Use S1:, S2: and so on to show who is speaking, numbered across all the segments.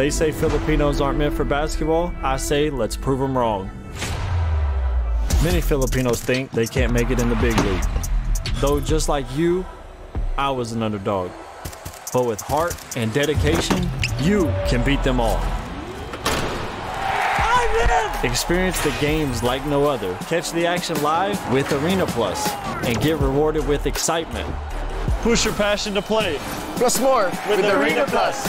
S1: They say Filipinos aren't meant for basketball. I say let's prove them wrong. Many Filipinos think they can't make it in the big league. Though just like you, I was an underdog. But with heart and dedication, you can beat them all. Experience the games like no other. Catch the action live with Arena Plus and get rewarded with excitement. Push your passion to play.
S2: Plus more with Arena Plus.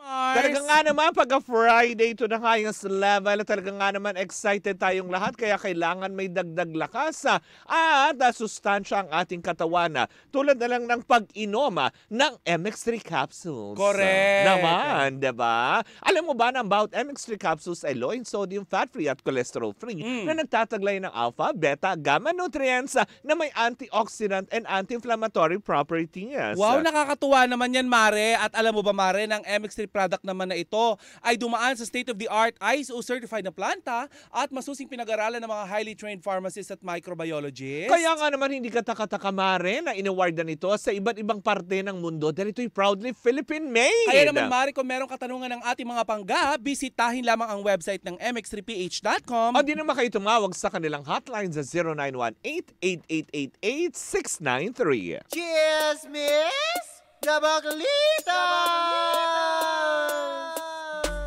S3: Talaga nga naman, pagka-Friday to na highest level, talaga nga naman excited tayong lahat, kaya kailangan may dagdag lakas at sustansya ang ating katawan. Tulad na lang ng pag-inom ng MX3 capsules.
S4: Correct.
S3: Naman, diba? Alam mo ba na about MX3 capsules ay low in sodium, fat-free at cholesterol-free na nagtataglay ng alpha, beta, gamma nutrients na may antioxidant and anti-inflammatory properties.
S4: Wow, nakakatuwa naman yan, Mare. At alam mo ba, Mare, ng MX3 product naman na ito ay dumaan sa state-of-the-art ISO-certified na planta at masusing pinag-aralan ng mga highly trained pharmacists at microbiologists.
S3: Kaya nga naman hindi kataka-taka, Mare, na inawardan ito sa iba't ibang parte ng mundo dahil ito'y proudly Philippine-made.
S4: Kaya naman, Mare, kung merong katanungan ng ating mga pangga, bisitahin lamang ang website ng mx3ph.com.
S3: O di naman kayo tumawag sa kanilang hotline sa 0918-8888-693.
S2: Cheers, miss! Gabaglita!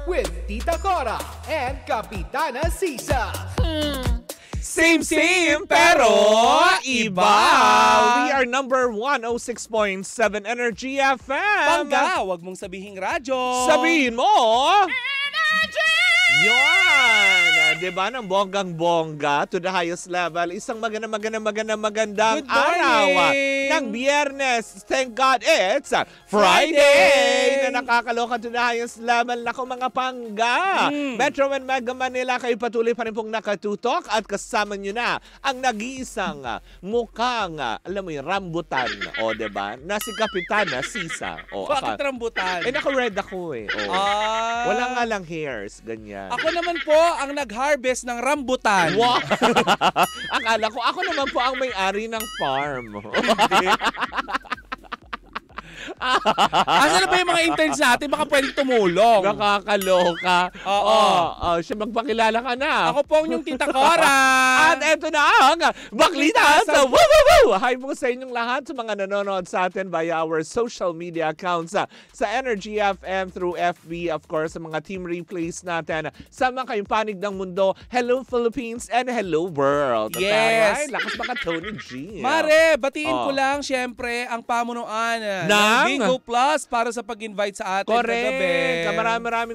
S5: With Tita Cora and Kapitana Sisa.
S3: Same, pero iba. We are number 106.7 Energy FM.
S4: Pangga, wag mong sabihing radyo.
S3: Sabihin mo, Energy! Yan! Diba ng bonggang-bongga to the highest level. Isang magandang
S4: Good
S3: araw
S4: morning!
S3: ng Biyernes. Thank God it's Friday! Na nakakaloka to the highest level. Naku mga pangga! Metro and Mega Manila, kayo patuloy pa rin pong nakatutok at kasama nyo na ang nag-iisang mukhang, alam mo yung rambutan. O diba? Na si Kapitana Sisa. O,
S4: Bakit rambutan?
S3: naka-red ako eh. O. Wala nga lang hairs. Ganyan.
S4: Ako naman po ang nag-harvest ng rambutan.
S3: Wow! Akala ko, ako naman po ang may-ari ng farm.
S4: Asan na ba yung mga interns natin? Baka pwedeng tumulong.
S3: Nakakaloka.
S4: Oo.
S3: Siya, magpakilala ka na.
S4: Ako po yung Tita Cora.
S3: At eto na ang Baklita sa Woo Woo Woo! Hi po sa inyong lahat, sa mga nanonood sa atin via our social media accounts sa Energy FM through FB, of course, sa mga team replays natin. Sa mga kayong panig ng mundo, hello Philippines and hello world.
S4: Yes.
S3: Right? Lakas baka Tony G.
S4: Mare, batiin ko lang syempre ang pamunuan ng Bingo Plus para sa pag-invite sa atin kagabi.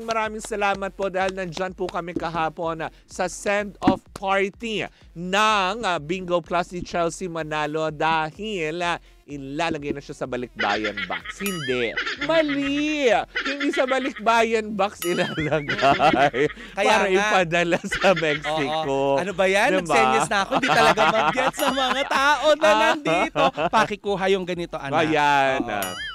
S3: Maraming salamat po dahil nandyan po kami kahapon sa send-off party ng Bingo Plus ni Chelsea Manalo dahil ilalagay na siya sa balikbayan box. Hindi. Mali! Hindi sa balikbayan box ilalagay. Para ipadala sa Mexico.
S4: Ano ba yan?
S3: Diba?
S4: Nagsenyas na ako. Hindi talaga mag-get sa mga tao na nandito. Pakikuha yung ganito, anak.
S3: Ayan.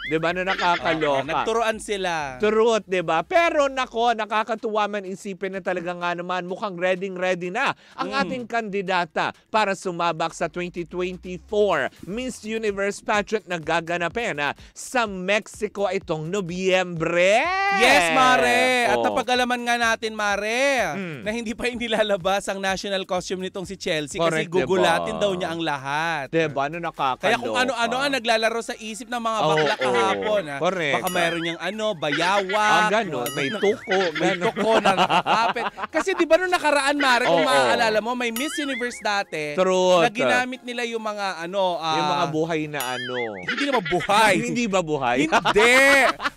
S3: Diba na nakakaloka?
S4: Nagturuan sila.
S3: Truth, diba? Pero nako, nakakatuwa man isipin na talaga nga naman mukhang ready na ang ating kandidata para sumabak sa 2024 Miss Universe pageant na gaganapin sa Mexico itong Nobyembre.
S4: Yes, Mare! At napag-alaman nga natin, Mare, na hindi pa inilalabas ang national costume nitong si Chelsea.
S3: Correct,
S4: kasi gugulatin daw niya ang lahat.
S3: Diba? Ano nakakaloka?
S4: Kaya kung ano-ano ang naglalaro sa isip ng mga bakla kahapon.
S3: Correct.
S4: Baka mayroon niyang bayawak.
S3: Gano'n. May tuko.
S4: May tuko na nakakapit. Kasi di ba nung nakaraan, Mare, kung maaalala mo, may Miss Universe dati.
S3: Truth.
S4: Na ginamit nila yung mga
S3: yung mga buhay na
S4: Hindi naman buhay.
S3: Hindi ba buhay?
S4: Hindi.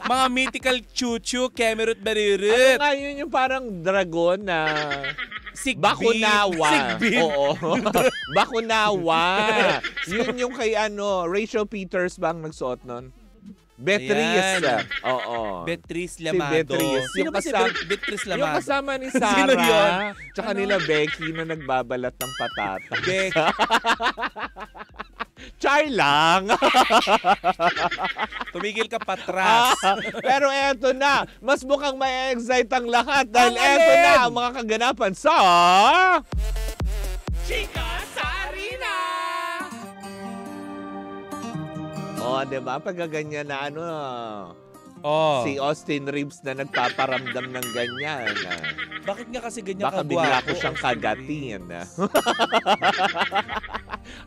S4: Mga mythical chuchu, kemerut berirut.
S3: Ano nga yun yung parang dragon na
S4: Sigbin.
S3: Bakunawa.
S4: Sigbin.
S3: Oo. Bakunawa. Yun yung kay Rachel Peters ba ang nagsuot nun? Beatrice.
S4: Ayan.
S3: Oo.
S4: Beatrice
S3: Si
S4: Lamado.
S3: Beatrice.
S4: Sino ba si Beatrice
S3: Yung
S4: Lamado?
S3: kasama ni
S4: Sino
S3: Sarah.
S4: yun?
S3: Tsaka
S4: Ano?
S3: nila Becky na nagbabalat ng patata. Char lang.
S4: Tumigil ka patras.
S3: Pero eto na. Mas mukhang may excite ang lahat dahil
S4: Ang
S3: eto
S4: alin?
S3: na ang mga kaganapan sa...
S4: Chika sa Arena!
S3: Oh, diba? Pagkaganyan na ano...
S4: Oh.
S3: Si Austin Reeves na nagpaparamdam ng ganyan.
S4: Bakit nga kasi ganyan
S3: Baka
S4: kagwapo?
S3: bigla ko siyang
S4: Austin
S3: kagatin.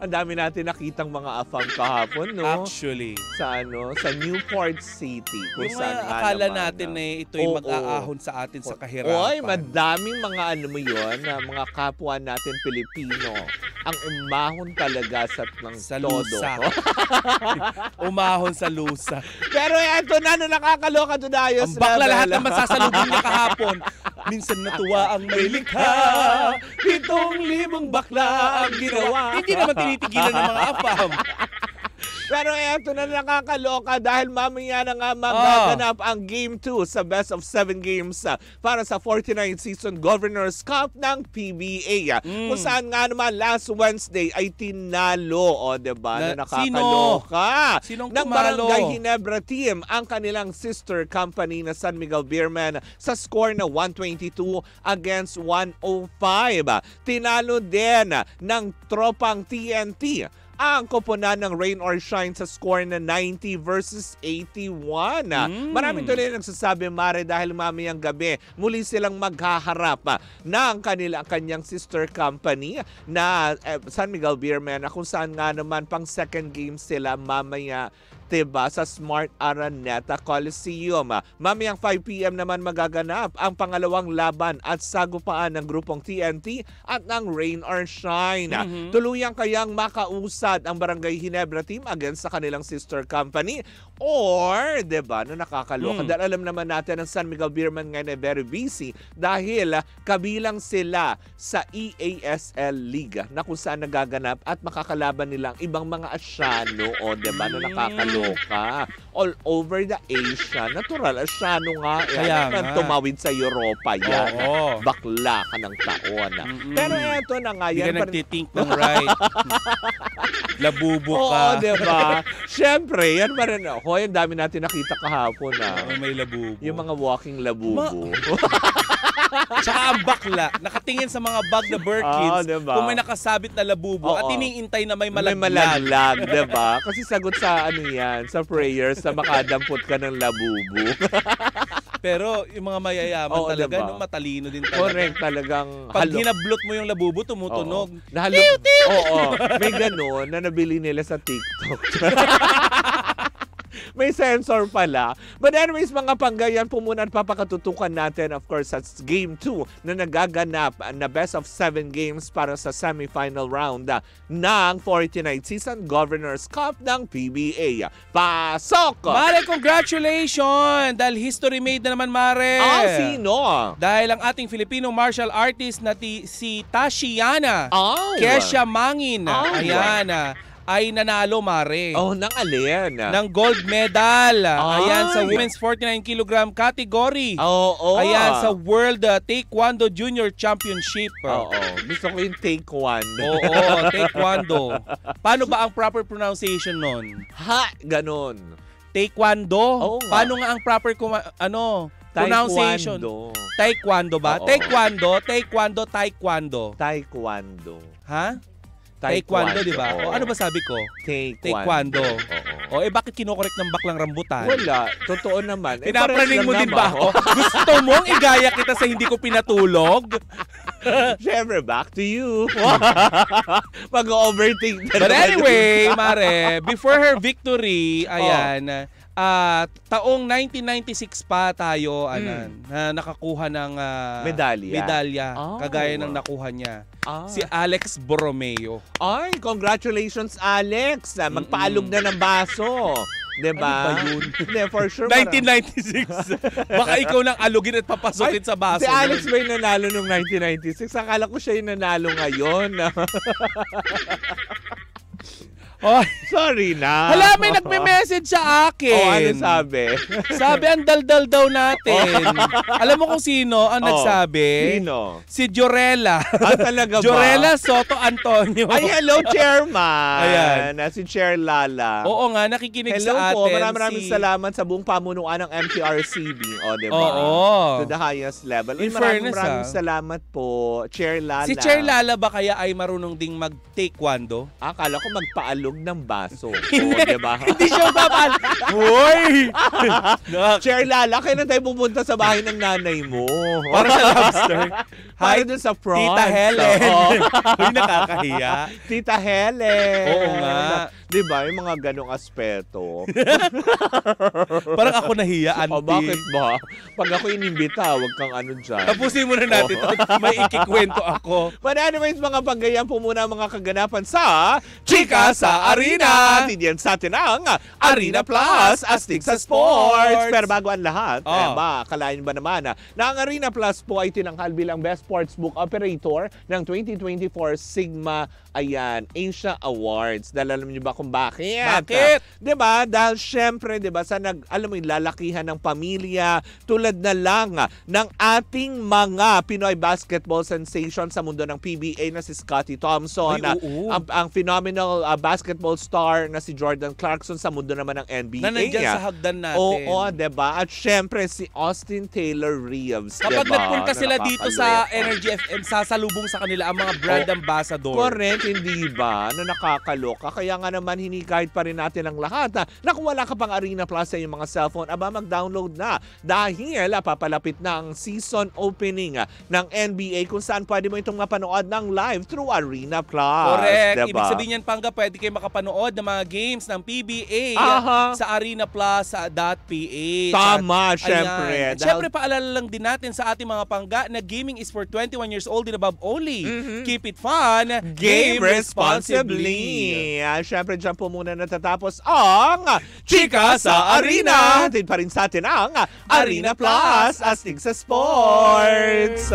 S3: Ang dami natin nakitang mga afam kahapon, no?
S4: Actually.
S3: Sa sa Newport City. Kung
S4: Yung
S3: saan nga
S4: akala
S3: naman,
S4: natin na ito'y
S3: Oo.
S4: mag-aahon sa atin sa kahirapan.
S3: Oy, madaming mga ano mo yun, na mga kapwa natin Pilipino ang umahon talaga
S4: Sa
S3: todo.
S4: lusa. Umahon sa lusa.
S3: Pero eto na, nakakaloka to Dayos.
S4: Ang bakla lahat
S3: Rebel.
S4: ng masasalubong niya kahapon. Minsan natuwa ang may likha. 7,000 bakla ang ginawa. Hindi naman tinitigilan ng mga afam.
S3: Pero eto na nakakaloka dahil mamaya na nga magaganap ang Game 2 sa Best of 7 Games para sa 49th Season Governors Cup ng PBA. Kung saan nga naman last Wednesday ay tinalo, o diba, na nakakaloka.
S4: Sinong
S3: ng
S4: tumalo?
S3: Barangay Ginebra Team ang kanilang sister company na San Miguel Beermen sa score na 122 against 105. Tinalo din ng tropang TNT ang koponan ng Rain or Shine sa score na 90 versus 81. Maraming tuloy nagsasabi, Mare, dahil mamayang gabi muli silang maghaharap ng kanyang sister company na San Miguel Beermen, na kung saan nga naman pang second game sila mamaya, diba, sa Smart Araneta Coliseum. Mamayang 5 p.m. naman magaganap ang pangalawang laban at sagupaan ng grupong TNT at ng Rain or Shine. Tuluyang kayang makausad ang Barangay Ginebra Team against sa kanilang sister company, or, diba, na nakakaloka. Dahil alam naman natin ang San Miguel Beermen ngayon ay very busy dahil kabilang sila sa EASL League na kung saan nagaganap at makakalaban nilang ibang mga Asyano, o diba, na nakakaloka. All over the Asia. Natural, Asyano nga.
S4: Kaya
S3: Yan,
S4: nga.
S3: tumawid sa Europa yan.
S4: Oo.
S3: Bakla ka ng taon. Pero eto na nga
S4: Hindi
S3: yan.
S4: ka nagtitink ng right. Labubo
S3: Oo,
S4: ka.
S3: diba? Siyempre, yan pa rin. Hoy, ang dami natin nakita kahapon.
S4: Oo, may labubo.
S3: Yung mga walking labubo.
S4: Tsaka ang bakla, nakatingin sa mga bag na Birkins
S3: diba?
S4: kung may nakasabit na labubo at
S3: Oo.
S4: iniintay na may
S3: May
S4: malaglag.
S3: malaglag, diba? Kasi sagot sa ano yan, sa prayers na makadampot ka ng labubo.
S4: Pero yung mga mayayaman
S3: Oo,
S4: talaga,
S3: diba?
S4: no, matalino din talaga.
S3: Correct, talagang
S4: Pag hinablot mo yung labubo, tumutunog.
S3: Oo, may ganun na nabili nila sa TikTok. May sensor pala. But anyways, mga panggayan po muna at papakatutukan natin, of course, sa Game 2 na nagaganap na best of 7 games para sa semifinal round ng 49th Season Governors Cup ng PBA. Pasok!
S4: Mare, congratulations! Dahil history made na naman, Mare.
S3: Sino?
S4: Dahil ang ating Filipino martial artist na si Tashiana Kesha Mangin, ayan, ay nanalo, Mare.
S3: Nang alin?
S4: Ng gold medal. Ayan, sa women's 49 kg category. Ayan, sa World Taekwondo Junior Championship.
S3: Gusto ko yung taekwondo.
S4: Oo, taekwondo. Paano ba ang proper pronunciation nun?
S3: Ganon.
S4: Taekwondo?
S3: Oo nga.
S4: Paano nga ang proper pronunciation? Taekwondo ba?
S3: Oo.
S4: Taekwondo. Ha? Taekwondo, di ba? O ano ba sabi ko? Taekwondo. O bakit kinokorek ng baklang rambutan?
S3: Wala. Totoo naman.
S4: Pinapraning mo din ba ako? Gusto mong igaya kita sa hindi ko pinatulog?
S3: Siyempre, back to you. Mag-overthink na
S4: But
S3: naman.
S4: anyway, Mare, before her victory, ayan, taong 1996 pa tayo na nakakuha ng medalya kagaya ng nakuha niya. Si Alex Borromeo.
S3: Ay, congratulations, Alex. Magpaalog na ng baso. Diba?
S4: Ano ba yun?
S3: Hindi, for sure.
S4: 1996. Baka ikaw nang alugin at papasukin sa baso.
S3: Si Alex ba yung nanalo noong 1996? Akala ko siya yung nanalo ngayon.
S4: Oy,
S3: Sorry na.
S4: hala, may nagme-message sa akin.
S3: Oh, ano sabi?
S4: Sabi, ang daldal daw natin. Alam mo kung sino ang nagsabi?
S3: Sino?
S4: Si Jorella.
S3: Talaga ba?
S4: Jorella Soto Antonio.
S3: Ay, hello, Chairman.
S4: Ayan.
S3: Si Chair Lala.
S4: Oo nga, nakikinig
S3: Hello
S4: sa
S3: po,
S4: atin.
S3: maraming salamat sa buong pamunuan ng MTRCB. O, diba?
S4: Oo.
S3: To the highest level.
S4: In
S3: Maraming
S4: fairness,
S3: salamat po, Chair Lala.
S4: Si Chair Lala ba kaya ay marunong ding mag-taekwondo?
S3: Akala ko magpaalog ng baso. O, diba?
S4: Hindi siya babal. Hoy!
S3: Chair Lala, kailan tayo pupunta sa bahay ng nanay mo?
S4: Para sa lobster.
S3: Para
S4: Hi,
S3: dun sa prawns.
S4: Tita Helen.
S3: Oo.
S4: Uy, nakakahiya.
S3: Tita Helen.
S4: Oo nga.
S3: Diba? Yung mga ganong aspeto.
S4: Parang ako nahiya, auntie.
S3: O, bakit ba? Pag ako inimbita, wag kang ano dyan.
S4: Tapusin muna natin. May ikikwento ako.
S3: But anyways, mga paggayan po muna mga kaganapan sa Chika sa Arena. Tindihan sa atin ang Arena Plus, astig sa sports. Pero bago ang lahat, kalain ba naman na ang Arena Plus po ay tinanghal bilang Best Sportsbook Operator ng 2024 Sigma Asia Awards. Dahil alam niyo ba kung bakit?
S4: Bakit?
S3: Diba? Dahil syempre, diba, sa alam mo yung lalakihan ng pamilya, tulad na lang ng ating mga Pinoy basketball sensation sa mundo ng PBA na si Scottie Thompson,
S4: Ay, oo.
S3: ang phenomenal basketball star na si Jordan Clarkson sa mundo naman ng NBA.
S4: Na nandyan sa hagdan natin.
S3: Oo, diba? At syempre, si Austin Taylor Reeves.
S4: Kapag
S3: diba?
S4: nagpunta sila dito sa
S3: Nakakaloka.
S4: Energy FM, sasalubong sa kanila ang mga brand ambassador.
S3: Correct, hindi ba? Na nakakaloka. Kaya nga naman hinikahit pa rin natin ang lahat. Na kung wala ka pang Arena Plus sa iyong mga cellphone, mag-download na. Dahil papalapit na ang season opening ng NBA kung saan pwede mo itong mapanood ng live through Arena Plus.
S4: Correct.
S3: Diba?
S4: Ibig sabihin yan, Pangga, pwede kayo makapanood ng mga games ng PBA sa Arena Plus .ph.
S3: Tama, syempre.
S4: At syempre, paalala lang din natin sa ating mga Pangga na gaming is for 21 years old and above only. Keep it fun.
S3: Game responsibly. Syempre, dyan po muna natatapos ang Chika sa Arena. Hatid pa rin sa atin ang Arena Plus, astig sa sports.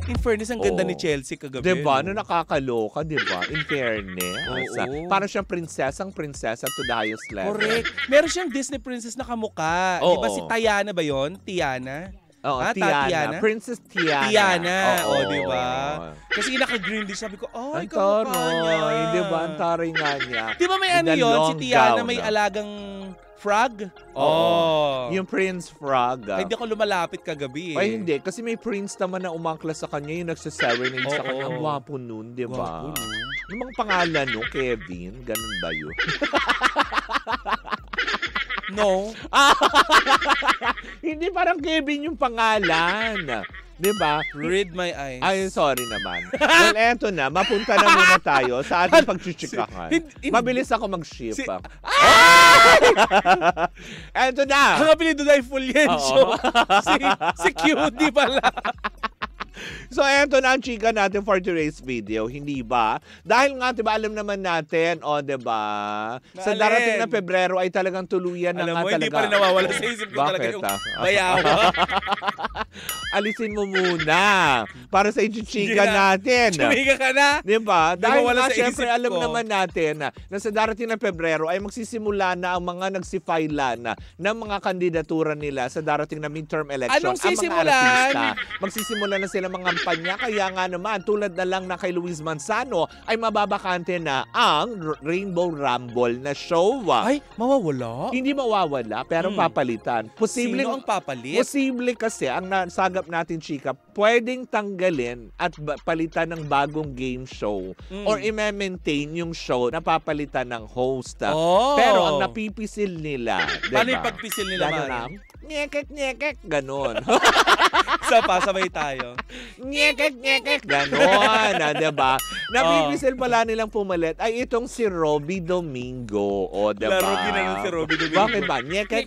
S4: In fairness, ang ganda
S3: Oo.
S4: ni Chelsea kagabi.
S3: Diba?
S4: no?
S3: No, nakakaloka, diba? In fairness.
S4: Oo.
S3: Parang siyang prinsesa to the highest level.
S4: Correct. Meron siyang Disney princess na kamukha.
S3: Oo.
S4: Diba si Tiana ba yon? Tiana?
S3: Oo,
S4: Tatiana?
S3: Tiana. Princess Tiana.
S4: Tiana.
S3: Oo.
S4: diba? Kasi naka-green din. Sabi ko, ay,
S3: Ang
S4: kamukha niya.
S3: taray. Diba? Ang taray nga niya.
S4: Diba may
S3: In
S4: ano
S3: the
S4: yun? Si
S3: long
S4: Tiana
S3: gown,
S4: may alagang frog?
S3: Oo. Yung Prince Frog.
S4: Ay, hindi ako lumalapit kagabi eh.
S3: Ay, hindi. Kasi may prince naman na umangkla sa kanya yung nagsaserenade sa
S4: Oo.
S3: kanya. Ang wapo nun, di ba?
S4: Gwapo, no?
S3: Yung mga pangalan, no? Kevin, ganun ba yun?
S4: No.
S3: Hindi, parang Kevin yung pangalan. Di ba?
S4: Read my eyes.
S3: Ay, sorry naman. Well, eto na. Mapunta na muna tayo sa ating pagchichikahan. Mabilis ako mag-ship. Eto na.
S4: Ang apelido na ay Fulgencio. si Cutie pala.
S3: So, eto na ang chika natin for today's video. Hindi ba? Dahil nga, diba, alam naman natin, diba? Sa darating na Pebrero ay talagang tuluyan na
S4: Alam
S3: nga
S4: mo,
S3: talaga.
S4: hindi pa rin nawawala sa isip ko talaga yung bayawa.
S3: Alisin mo muna para sa ichichika natin.
S4: Chumika ka na.
S3: Diba? Dahil
S4: nawawala
S3: nga,
S4: sa
S3: syempre,
S4: isip
S3: alam
S4: ko.
S3: naman natin na sa darating na Pebrero ay magsisimula na ang mga nagsifila na ng mga kandidatura nila sa darating na midterm election.
S4: Anong
S3: Ang mga
S4: sisimulan?
S3: artista, magsisimula na sila mga kampanya. Kaya nga naman, tulad na lang na kay Luis Manzano, ay mababakante na ang Rainbow Rumble na show.
S4: Ay, mawawala?
S3: Hindi mawawala, pero papalitan.
S4: Sino ang papalit?
S3: Posible kasi, ang nasagap natin, chika, pwedeng tanggalin at palitan ng bagong game show or i-maintain yung show na papalitan ng host. Pero ang napipisil nila, diba?
S4: Paano yung pagpisil nila, Mari?
S3: Nyekek, ganon.
S4: Sabay tayo.
S3: Nyekek, ganon. Diba? Napipisil pala nilang pumalit ay itong si Robby Domingo. Diba?
S4: Laro ginanon si Robby Domingo.
S3: Bakit ba? Nyekek.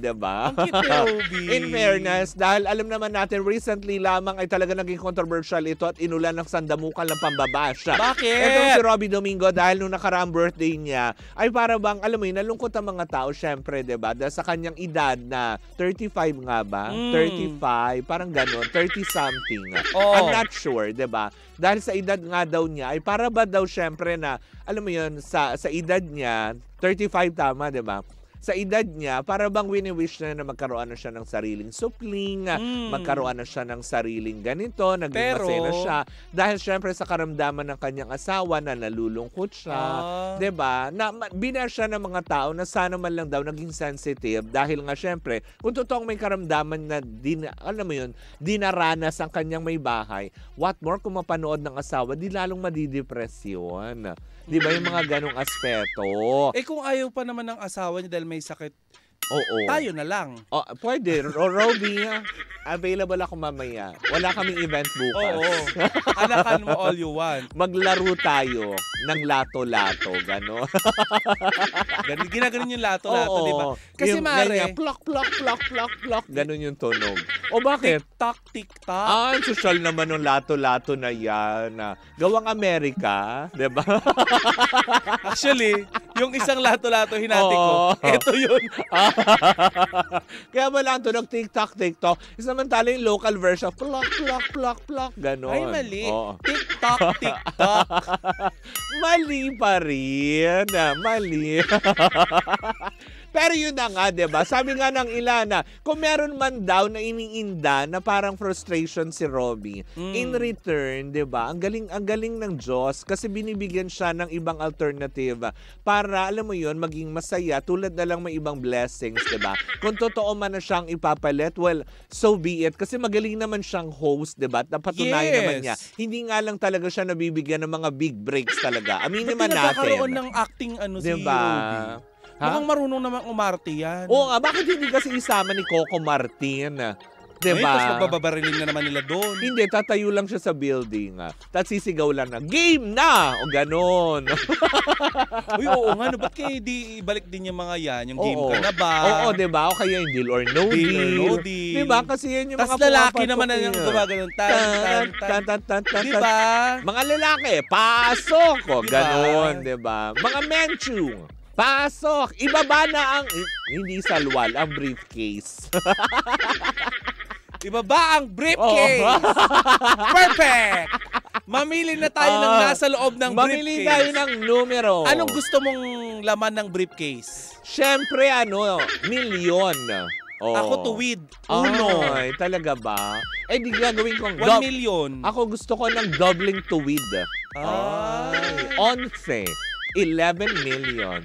S3: Diba?
S4: Ang cute ni Robby.
S3: In fairness, dahil alam naman natin, recently lamang ay talaga naging controversial ito at inulan ng sandamukan ng pambabash.
S4: Bakit?
S3: Itong si Robby Domingo, dahil nung nakaraang birthday niya, ay para bang, alam mo yun, nalungkot ang mga tao, syempre, diba? Dahil sa kanyang edad na 35 nga ba? 35, parang gano'n, 30-something.
S4: Oh.
S3: I'm not sure, diba? Dahil sa edad nga daw niya ay para ba daw syempre na, alam mo yun, sa edad niya, 35 tama, di ba? Sa edad niya, para bang wini-wish na magkaroon na siya ng sariling supling, magkaroon na siya ng sariling ganito, naging masaya na siya. Dahil syempre sa karamdaman ng kanyang asawa na nalulungkot siya, 'di ba? Na biner siya ng mga tao na sana man lang daw naging sensitive dahil nga syempre, kung totoong may karamdaman na alam mo 'yun, dinaranas ang kanyang may bahay, what more kung mapanood ng asawa, di lalong madidepresyon. 'Di ba yung mga ganong aspeto?
S4: Kung ayaw pa naman ng asawa niya dahil may sakit, tayo na lang.
S3: Pwede. Roby, available ako mamaya. Wala kaming event bukas.
S4: Oo. Anakan mo all you want.
S3: Maglaro tayo ng lato-lato, gano'n.
S4: Ginaganon yung lato-lato, di ba? Kasi mare,
S3: plok, plok, plok, plok, plok. Gano'n yung tunog. O bakit?
S4: Tik-tak, tik-tak.
S3: Ang social naman ng lato-lato na yan. Gawang Amerika, di ba?
S4: Actually, yung isang lato-lato hinati ko, ito yun.
S3: Kaya wala ang tunog tik-tak, tik-tok. Samantala yung local version, plok, plok, plok, plok. Gano'n.
S4: Ay, mali. Tik-tak, tik-tak.
S3: Mali pa rin. Mali. Pero yun na nga, diba? Sabi nga ng ilan na kung meron man daw na iniinda na parang frustration si Robbie, in return, diba? Ang galing ng Diyos kasi binibigyan siya ng ibang alternative para, alam mo yun, maging masaya tulad na lang may ibang blessings, diba? Kung totoo man na siyang ipapalit, well, so be it. Kasi magaling naman siyang host, diba? Napatunayan naman niya. Hindi nga lang talaga siya nabibigyan ng mga big breaks talaga. Aminin naman natin.
S4: Nagkakaroon ng acting
S3: diba?
S4: si Robbie. Mukhang marunong naman umarte yan.
S3: Oo nga, bakit hindi kasi isama ni Coco Martin? Diba?
S4: Tapos magbabarilin na naman nila doon.
S3: Hindi, tatayo lang siya sa building. Tapos sisigaw lang na, game na! O ganon.
S4: Uy, oo nga, ba't kayo di ibalik din yung mga yan? Yung game ka na ba?
S3: Oo, diba? O kaya yung deal or no deal. Diba? Kasi yan yung mga
S4: tas lalaki naman na yung gumagano'n. Tan. Diba?
S3: Mga lalaki, pasok! O ganon, diba? Mga menchung, pasok! Ibaba na ang, hindi salwal, ang briefcase.
S4: Ibaba ang briefcase! Perfect! Mamili na tayo ng nasa loob ng briefcase.
S3: Mamili tayo ng numero.
S4: Anong gusto mong laman ng briefcase?
S3: Siyempre, milyon.
S4: Ako tuwid.
S3: Ay, talaga ba? Di gagawin kong
S4: 1 million.
S3: Ako gusto ko ng doubling tuwid. Ay, 11. 11 million.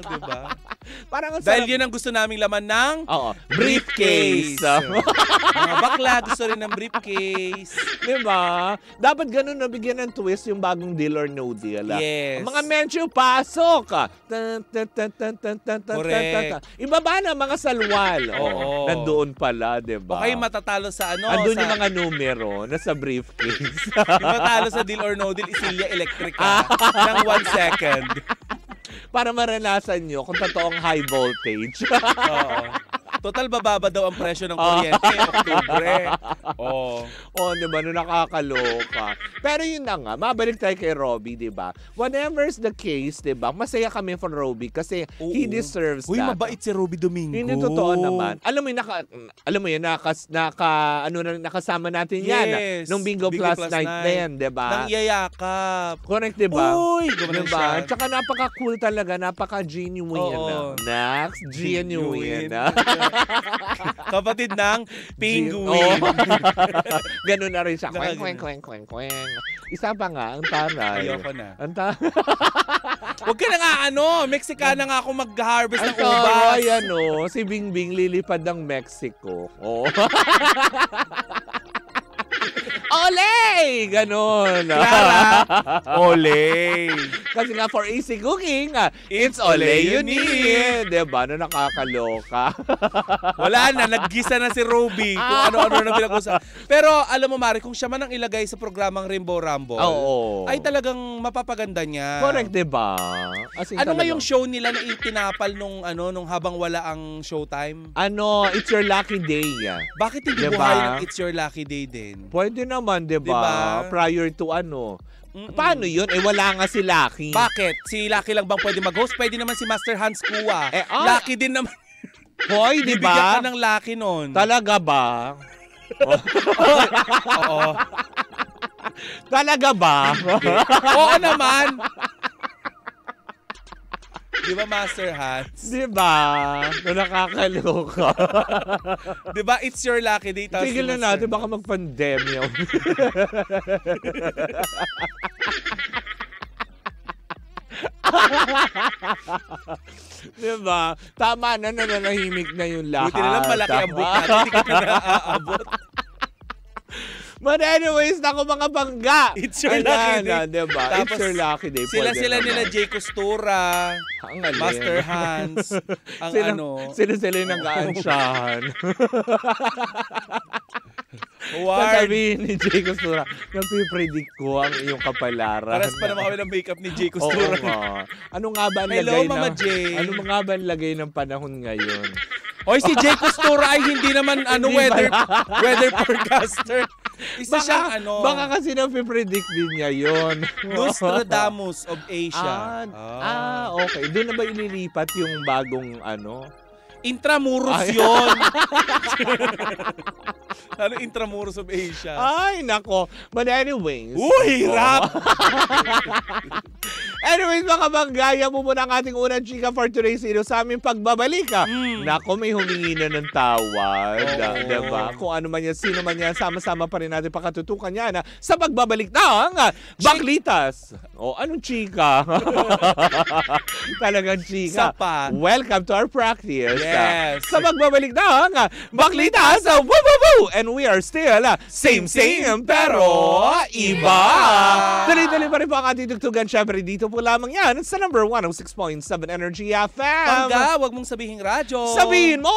S4: Diba?
S3: Parang
S4: dahil yun ang gusto naming laman ng
S3: briefcase.
S4: Mga bakla gusto rin ng briefcase.
S3: Diba? Dapat ganun nabigyan ng twist yung bagong deal or no deal.
S4: Yes.
S3: Mga mention, pasok.
S4: Correct.
S3: Ibaba na mga salwal.
S4: Oo.
S3: Nandoon pala, diba?
S4: Okay, matatalo sa
S3: andun yung mga numero nasa briefcase.
S4: Yung matalo sa deal or no deal, Isilya Electrica ng 1 second.
S3: Para maranasan nyo kung totoong high voltage.
S4: Oo. Total, bababa daw ang presyo ng kuryente Oktubre.
S3: Diba? No, nakakaloka. Pero yun na nga, mabalik tayo kay Robbie, diba? Whatever's the case, diba? Masaya kami for Robbie kasi he deserves that.
S4: Uy, mabait si Robbie Domingo.
S3: Hindi totoo naman. Alam mo yun, nakasama natin yan. Nung Bingo Plus Night na yan, diba?
S4: Nang iyayakap.
S3: Correct, diba?
S4: Uy,
S3: diba? Tsaka napaka-cool talaga, napaka-genuine. Next, genuine.
S4: Kapatid ng penguin.
S3: Ganun na rin siya. Kweng. Isa pa nga, ang taray.
S4: Ayoko na.
S3: Huwag
S4: ka na nga Mexicana nga ako mag-harvest ng ubas.
S3: Ayan si Bingbing lilipad ng Mexico. Ole! Ganon.
S4: Clara, ole.
S3: Kasi nga for easy cooking, it's ole you need. Diba? No, nakakaloka.
S4: Wala na, naggisa na si Robbie kung ano-ano na pinag-usapan. Pero alam mo, Mari, kung siya man ang ilagay sa programang Rainbow Rumble, ay talagang mapapaganda niya.
S3: Correct, diba?
S4: Ano nga yung show nila na itinapal nung habang wala ang showtime?
S3: It's Your Lucky Day.
S4: Bakit hindi buhay ng It's Your Lucky Day din?
S3: Pwede naman, diba? Prior to Paano yun? Wala nga si Lucky.
S4: Bakit? Si Lucky lang bang pwede mag-host? Pwede naman si Master Hans Kua. Lucky din naman.
S3: Hoy, diba?
S4: Bibigyan ka ng Lucky nun.
S3: Talaga ba?
S4: Oo.
S3: Talaga ba?
S4: Oo naman. Di ba, Master Hans?
S3: Di ba? Nakakaloka.
S4: Di ba, it's your lucky day. Tapos
S3: Tigil na
S4: si Master
S3: natin, baka mag-pandemya. Diba? Tama na, nananahimik na yung lahat.
S4: Buti na lang malaki ang book natin. Hindi ka na naaabot.
S3: But anyways, naku mga bangga.
S4: It's your lucky day.
S3: Diba? It's
S4: Tapos,
S3: your lucky day.
S4: Sila
S3: Pwede naman.
S4: nila Jay Costura,
S3: Ang alin.
S4: Master Hans, ang
S3: Sila yung nag-aansyahan.
S4: Ward.
S3: Sasabihin ni Jay Costura, napipredict ko ang iyong kapalaran.
S4: Paras pa naman kami ng makeup ni Jay
S3: Oo
S4: Costura.
S3: nga. Ano nga ba ang
S4: Hello,
S3: lagay
S4: Mama
S3: ng...
S4: Jay.
S3: Ano nga ba ang lagay ng panahon ngayon?
S4: Hoy, si Jay Costura ay hindi naman weather forecaster. Isa siyang
S3: Baka kasi napipredict din niya yun.
S4: Nostradamus of Asia.
S3: Okay. Doon na ba ililipat yung bagong
S4: Intramuros yun. Ano Intramuros of Asia?
S3: Ay, nako. But anyways.
S4: Uy, hirap!
S3: Anyways, mga banggaya mo muna ang ating unang chika for today's video sa aming pagbabalik. Nako, may humingi na ng tawad. Diba? Kung ano man yan, sino man yan, sama-sama pa rin natin pakatutukan yan sa pagbabalik ng Baklitas. Anong chika? Talagang chika.
S4: Sapa.
S3: Welcome to our practice.
S4: Yes.
S3: Sa pagbabalik ng Baklitas. Woo, woo, woo! And we are still same pero iba. Tuloy-tuloy pa rin po ang ating tugtugan. Siyempre dito po lamang yan sa number 106.7 Energy FM.
S4: Pangga, wag mong sabihing radyo.
S3: Sabihin mo!